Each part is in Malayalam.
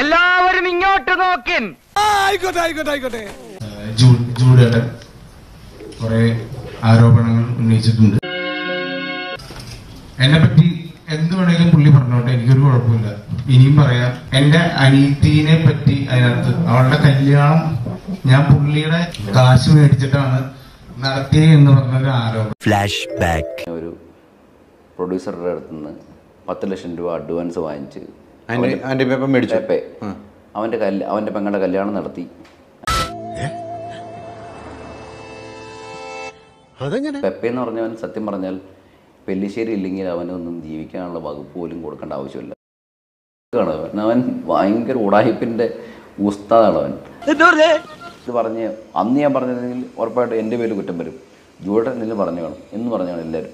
എല്ലാവരും ഇങ്ങോട്ട് നോക്കിൻ. ആയിക്കോട്ടെ. ജൂഡ് കുറെ ആരോപണങ്ങൾ ഉന്നയിച്ചിട്ടുണ്ട്. എന്നെ പറ്റി എന്ത് വേണമെങ്കിലും പുള്ളി പറഞ്ഞോട്ടെ, എനിക്കൊരു കുഴപ്പമില്ല. ഇനിയും പറയാം. എന്റെ അനീതിനെ പറ്റി അതിനകത്ത് അവളുടെ കല്യാണം ഞാൻ പുള്ളിയുടെ കാശ് മേടിച്ചിട്ടാണ് നടത്തിയത് എന്ന് പറഞ്ഞൊരു ആരോപണം. Flash back. ഒരു പ്രൊഡ്യൂസറുടെ അടുത്ത് നിന്ന് 10 ലക്ഷം രൂപ അഡ്വാൻസ് വാങ്ങിച്ച് പെപ്പെ അവന്റെ പെങ്ങളുടെ കല്യാണം നടത്തി. പെപ്പെ എന്ന് പറഞ്ഞവൻ സത്യം പറഞ്ഞാൽ പെല്ലിശ്ശേരി ഇല്ലെങ്കിൽ അവനൊന്നും ജീവിക്കാനുള്ള വകുപ്പ് പോലും കൊടുക്കേണ്ട ആവശ്യമില്ല. അവൻ ഭയങ്കര ഉടായിപ്പിന്റെ ഉസ്താദാണ് അവൻ. ഇത് പറഞ്ഞ് അന്ന് ഞാൻ പറഞ്ഞിരുന്നെങ്കിൽ ഉറപ്പായിട്ടും എൻ്റെ പേര് കുറ്റം വരും. ജൂഡ് എന്തെങ്കിലും പറഞ്ഞു കാണും എന്ന് പറഞ്ഞാണ് എല്ലാവരും.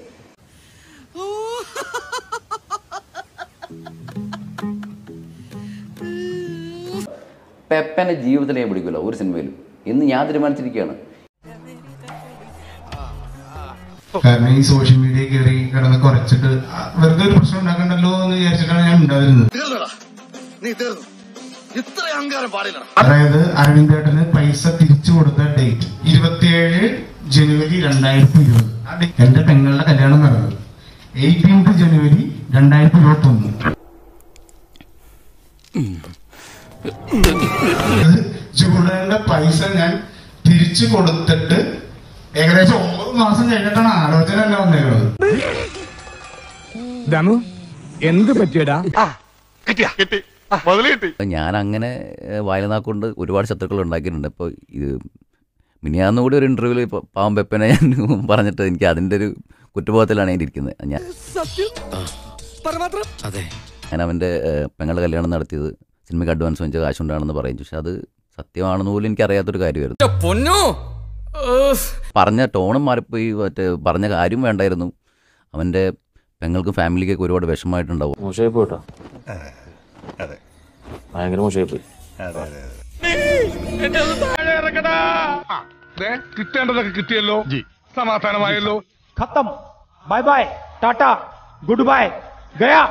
പെപ്പനെ ജീവിതത്തിൽ ഞാൻ പിടിക്കില്ല ഒരു സിനിമയിലും എന്ന് ഞാൻ തീരുമാനിച്ചിരിക്കുകയാണ്. കാരണം ഈ സോഷ്യൽ മീഡിയ കയറി കിടന്ന് കുറച്ചിട്ട് വെറുതെ ഒരു പ്രശ്നം ഉണ്ടാക്കണ്ടല്ലോ എന്ന് വിചാരിച്ചിട്ടാണ് ഞാൻ ഉണ്ടായിരുന്നത്. അതായത് അരവിന്ദേട്ടന് പൈസ തിരിച്ചു കൊടുത്ത ഡേറ്റ് 27 ജനുവരി 2020. എന്റെ പെങ്ങളുടെ കല്യാണം നടന്നത് 18 ജനുവരി 2021. ജൂഡന്റെ പൈസ ഞാൻ തിരിച്ചു കൊടുത്തിട്ട് ഏകദേശം 9 മാസം കഴിഞ്ഞിട്ടാണ് ആലോചന തന്നെ വന്നേക്കുന്നത്. എന്ത് പറ്റിയടാ? ഞാൻ അങ്ങനെ വായനാക്കൊണ്ട് ഒരുപാട് ശത്രുക്കൾ ഉണ്ടാക്കിയിട്ടുണ്ട്. ഇപ്പോൾ ഇത് മിനിയാന്ന് കൂടി ഒരു ഇന്റർവ്യൂവിൽ പാവം പെപ്പനെ ഞാൻ പറഞ്ഞിട്ട് എനിക്ക് അതിൻ്റെ ഒരു കുറ്റബോധത്തിലാണ് ഞാൻ ഇരിക്കുന്നത്. ഞാൻ അവൻ്റെ പെങ്ങളുടെ കല്യാണം നടത്തിയത് സിനിമയ്ക്ക് അഡ്വാൻസ് വാങ്ങിച്ച കാശുണ്ടാണെന്ന് പറയും. പക്ഷെ അത് സത്യമാണെന്ന് പോലും എനിക്കറിയാത്തൊരു കാര്യമായിരുന്നു. പറഞ്ഞ ടോണും മാറിപ്പോയി. മറ്റേ പറഞ്ഞ കാര്യം വേണ്ടായിരുന്നു. അവൻ്റെ പെങ്ങൾക്കും ഫാമിലിക്കൊക്കെ ഒരുപാട് വിഷമമായിട്ടുണ്ടാവും. മോശമായി പോയിട്ടോ, ഭയങ്കര മോശമായി പോയി. കിട്ടേണ്ടതൊക്കെ കിട്ടിയല്ലോ, സമാധാനമായല്ലോ. ഖത്തം. Bye bye, tata, good bye, Gaya.